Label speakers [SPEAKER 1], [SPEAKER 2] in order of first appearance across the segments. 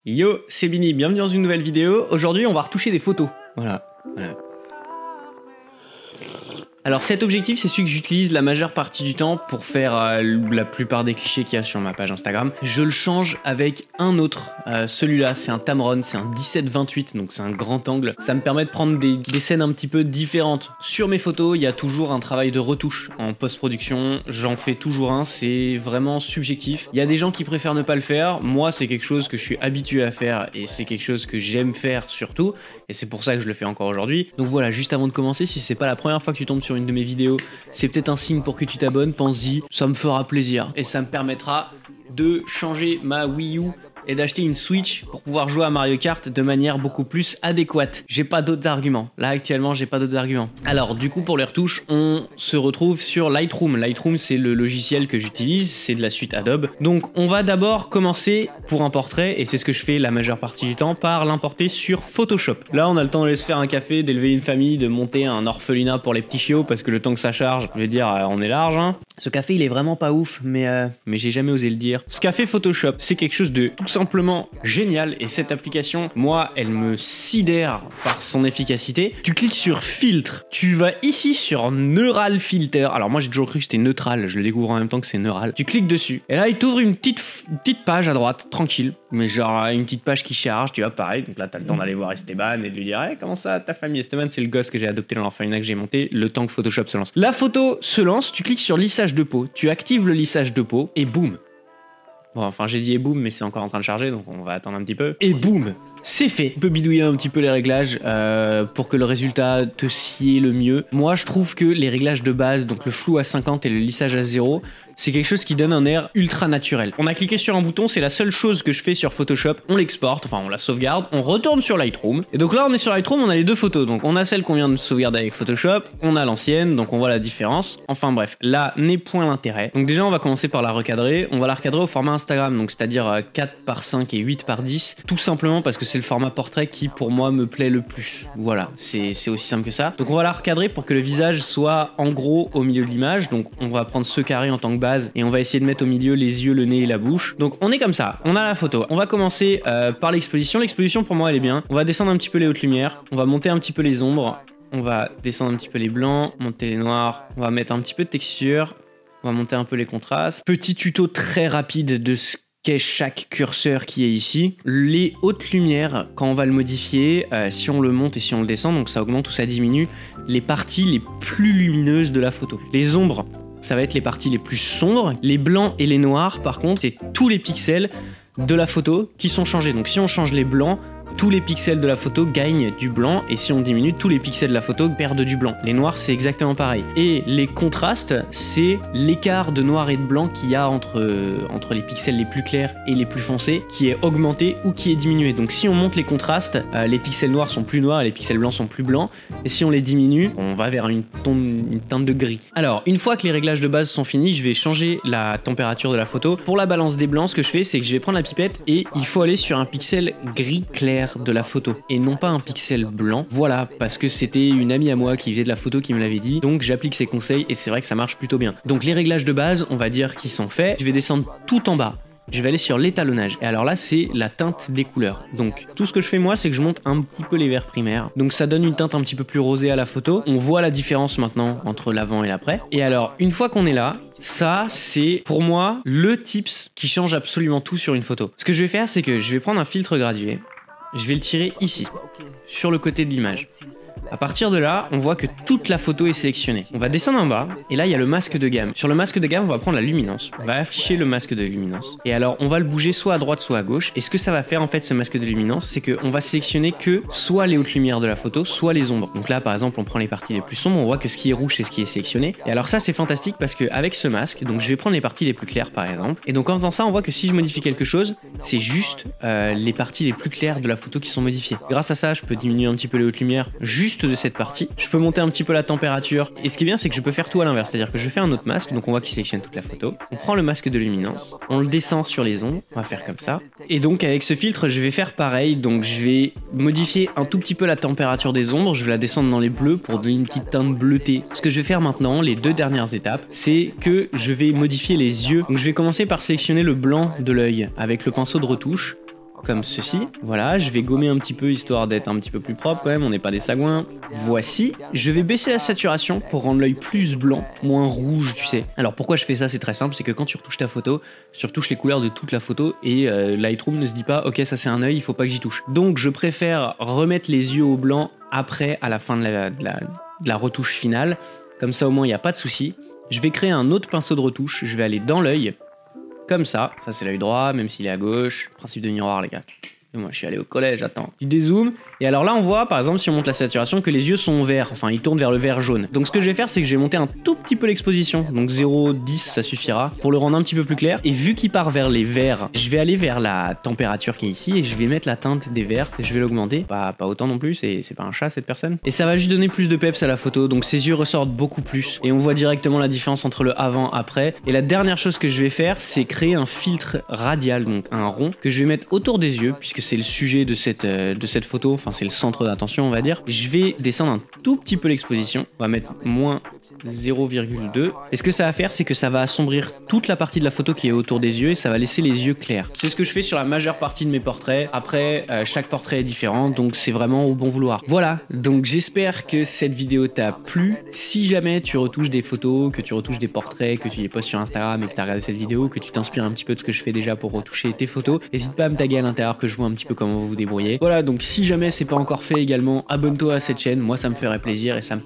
[SPEAKER 1] Yo, c'est Bini, bienvenue dans une nouvelle vidéo. Aujourd'hui, on va retoucher des photos. Voilà. Alors cet objectif, c'est celui que j'utilise la majeure partie du temps pour faire la plupart des clichés qu'il y a sur ma page Instagram. Je le change avec un autre. Celui-là, c'est un Tamron, c'est un 17-28, donc c'est un grand angle. Ça me permet de prendre des scènes un petit peu différentes. Sur mes photos, il y a toujours un travail de retouche en post-production. J'en fais toujours un, c'est vraiment subjectif. Il y a des gens qui préfèrent ne pas le faire. Moi, c'est quelque chose que je suis habitué à faire et c'est quelque chose que j'aime faire surtout. Et c'est pour ça que je le fais encore aujourd'hui. Donc voilà, juste avant de commencer, si c'est pas la première fois que tu tombes sur une de mes vidéos, c'est peut-être un signe pour que tu t'abonnes, pense-y, ça me fera plaisir. Et ça me permettra de changer ma Wii U et d'acheter une Switch pour pouvoir jouer à Mario Kart de manière beaucoup plus adéquate. J'ai pas d'autres arguments. Là, actuellement, j'ai pas d'autres arguments. Alors, du coup, pour les retouches, on se retrouve sur Lightroom. Lightroom, c'est le logiciel que j'utilise, c'est de la suite Adobe. Donc, on va d'abord commencer pour un portrait, et c'est ce que je fais la majeure partie du temps, par l'importer sur Photoshop. Là, on a le temps de se faire un café, d'élever une famille, de monter un orphelinat pour les petits chiots, parce que le temps que ça charge, je veux dire, on est large, hein. Ce café, il est vraiment pas ouf, mais j'ai jamais osé le dire. Ce café Photoshop, c'est quelque chose de tout simplement génial, et cette application, moi, elle me sidère par son efficacité. Tu cliques sur filtre, tu vas ici sur Neural Filter. Alors moi, j'ai toujours cru que c'était neutral, je le découvre en même temps que c'est neural. Tu cliques dessus, et là, il t'ouvre une petite page à droite, tranquille, mais genre une petite page qui charge, tu vois, pareil. Donc là, t'as le temps d'aller voir Esteban et de lui dire hey, comment ça, ta famille? Esteban, c'est le gosse que j'ai adopté dans l'orphelinat que j'ai monté, le temps que Photoshop se lance. La photo se lance, tu cliques sur lissage de peau, tu actives le lissage de peau, et boum. Bon, enfin, j'ai dit et boum, mais c'est encore en train de charger, donc on va attendre un petit peu. Et boum, c'est fait. Tu peux bidouiller un petit peu les réglages pour que le résultat te sied le mieux. Moi, je trouve que les réglages de base, donc le flou à 50 et le lissage à 0, c'est quelque chose qui donne un air ultra naturel. On a cliqué sur un bouton, c'est la seule chose que je fais sur Photoshop. On l'exporte, enfin on la sauvegarde, on retourne sur Lightroom. Et donc là, on est sur Lightroom, on a les deux photos. Donc on a celle qu'on vient de sauvegarder avec Photoshop, on a l'ancienne, donc on voit la différence. Enfin bref, là n'est point l'intérêt. Donc déjà, on va commencer par la recadrer. On va la recadrer au format Instagram, donc c'est-à-dire 4 par 5 et 8 par 10. Tout simplement parce que c'est le format portrait qui, pour moi, me plaît le plus. Voilà, c'est aussi simple que ça. Donc on va la recadrer pour que le visage soit en gros au milieu de l'image. Donc on va prendre ce carré en tant que base et on va essayer de mettre au milieu les yeux, le nez et la bouche. Donc on est comme ça, on a la photo. On va commencer par l'exposition. L'exposition pour moi elle est bien. On va descendre un petit peu les hautes lumières, on va monter un petit peu les ombres, on va descendre un petit peu les blancs, monter les noirs, on va mettre un petit peu de texture, on va monter un peu les contrastes. Petit tuto très rapide de ce qu'est chaque curseur qui est ici. Les hautes lumières, quand on va le modifier, si on le monte et si on le descend, donc ça augmente ou ça diminue les parties les plus lumineuses de la photo. Les ombres, ça va être les parties les plus sombres. Les blancs et les noirs, par contre, c'est tous les pixels de la photo qui sont changés. Donc si on change les blancs, tous les pixels de la photo gagnent du blanc, et si on diminue, tous les pixels de la photo perdent du blanc. Les noirs, c'est exactement pareil. Et les contrastes, c'est l'écart de noir et de blanc qu'il y a entre les pixels les plus clairs et les plus foncés, qui est augmenté ou qui est diminué. Donc si on monte les contrastes, les pixels noirs sont plus noirs et les pixels blancs sont plus blancs, et si on les diminue, on va vers une teinte de gris. Alors, une fois que les réglages de base sont finis, je vais changer la température de la photo. Pour la balance des blancs, ce que je fais, c'est que je vais prendre la pipette et il faut aller sur un pixel gris clair de la photo et non pas un pixel blanc. Voilà, parce que c'était une amie à moi qui faisait de la photo qui me l'avait dit, donc j'applique ses conseils et c'est vrai que ça marche plutôt bien. Donc les réglages de base, on va dire qu'ils sont faits. Je vais descendre tout en bas. Je vais aller sur l'étalonnage. Et alors là, c'est la teinte des couleurs. Donc, tout ce que je fais moi, c'est que je monte un petit peu les verts primaires. Donc, ça donne une teinte un petit peu plus rosée à la photo. On voit la différence maintenant entre l'avant et l'après. Et alors, une fois qu'on est là, ça, c'est pour moi le tips qui change absolument tout sur une photo. Ce que je vais faire, c'est que je vais prendre un filtre gradué. Je vais le tirer ici, sur le côté de l'image. À partir de là, on voit que toute la photo est sélectionnée. On va descendre en bas, et là, il y a le masque de gamme. Sur le masque de gamme, on va prendre la luminance. On va afficher le masque de luminance. Et alors, on va le bouger soit à droite, soit à gauche. Et ce que ça va faire, en fait, ce masque de luminance, c'est qu'on va sélectionner que soit les hautes lumières de la photo, soit les ombres. Donc là, par exemple, on prend les parties les plus sombres, on voit que ce qui est rouge, c'est ce qui est sélectionné. Et alors ça, c'est fantastique parce qu'avec ce masque, donc je vais prendre les parties les plus claires, par exemple. Et donc en faisant ça, on voit que si je modifie quelque chose, c'est juste les parties les plus claires de la photo qui sont modifiées. Grâce à ça, je peux diminuer un petit peu les hautes lumières juste de cette partie. Je peux monter un petit peu la température. Et ce qui est bien, c'est que je peux faire tout à l'inverse. C'est-à-dire que je fais un autre masque, donc on voit qu'il sélectionne toute la photo. On prend le masque de luminance, on le descend sur les ombres, on va faire comme ça. Et donc avec ce filtre, je vais faire pareil. Donc je vais modifier un tout petit peu la température des ombres. Je vais la descendre dans les bleus pour donner une petite teinte bleutée. Ce que je vais faire maintenant, les deux dernières étapes, c'est que je vais modifier les yeux. Donc je vais commencer par sélectionner le blanc de l'œil avec le pinceau de retouche. comme ceci. Voilà, je vais gommer un petit peu histoire d'être un petit peu plus propre quand même, on n'est pas des sagouins. Voici, je vais baisser la saturation pour rendre l'œil plus blanc, moins rouge, tu sais. Alors pourquoi je fais ça? C'est très simple, c'est que quand tu retouches ta photo, tu retouches les couleurs de toute la photo et Lightroom ne se dit pas ok ça c'est un œil, il faut pas que j'y touche. Donc je préfère remettre les yeux au blanc après, à la fin de la retouche finale, comme ça au moins il n'y a pas de souci. Je vais créer un autre pinceau de retouche, je vais aller dans l'œil, comme ça c'est l'œil droit, même s'il est à gauche, principe de miroir les gars. Et moi je suis allé au collège, attends. Tu dézoomes, et alors là on voit par exemple si on monte la saturation que les yeux sont verts, enfin ils tournent vers le vert jaune. Donc ce que je vais faire c'est que je vais monter un tout petit peu l'exposition, donc 0,10 ça suffira, pour le rendre un petit peu plus clair. Et vu qu'il part vers les verts, je vais aller vers la température qui est ici, et je vais mettre la teinte des vertes, et je vais l'augmenter, pas autant non plus, c'est pas un chat cette personne. Et ça va juste donner plus de peps à la photo, donc ses yeux ressortent beaucoup plus, et on voit directement la différence entre le avant-après. Et la dernière chose que je vais faire, c'est créer un filtre radial, donc un rond, que je vais mettre autour des yeux, puisque c'est le sujet de cette photo, enfin c'est le centre d'attention on va dire. Je vais descendre un tout petit peu l'exposition, on va mettre moins 0,2. Et ce que ça va faire c'est que ça va assombrir toute la partie de la photo qui est autour des yeux et ça va laisser les yeux clairs. C'est ce que je fais sur la majeure partie de mes portraits. Après chaque portrait est différent donc c'est vraiment au bon vouloir. Voilà, donc j'espère que cette vidéo t'a plu. Si jamais tu retouches des photos, que tu retouches des portraits, que tu les postes sur Instagram et que tu as regardé cette vidéo, que tu t'inspires un petit peu de ce que je fais déjà pour retoucher tes photos, n'hésite pas à me taguer à l'intérieur que je vois un petit peu comment vous vous débrouillez. Voilà, donc si jamais c'est pas encore fait également, abonne-toi à cette chaîne, moi ça me ferait plaisir et ça me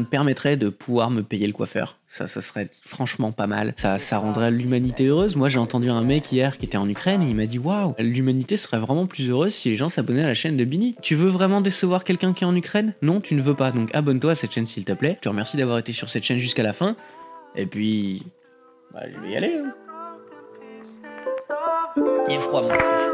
[SPEAKER 1] permettrait de pouvoir me payer le coiffeur. Ça serait franchement pas mal. Ça rendrait l'humanité heureuse. Moi j'ai entendu un mec hier qui était en Ukraine et il m'a dit waouh, l'humanité serait vraiment plus heureuse si les gens s'abonnaient à la chaîne de Bini. Tu veux vraiment décevoir quelqu'un qui est en Ukraine? Non, tu ne veux pas. Donc abonne-toi à cette chaîne s'il te plaît. Je te remercie d'avoir été sur cette chaîne jusqu'à la fin. Et puis, je vais y aller. Hein. Il est froid mon café.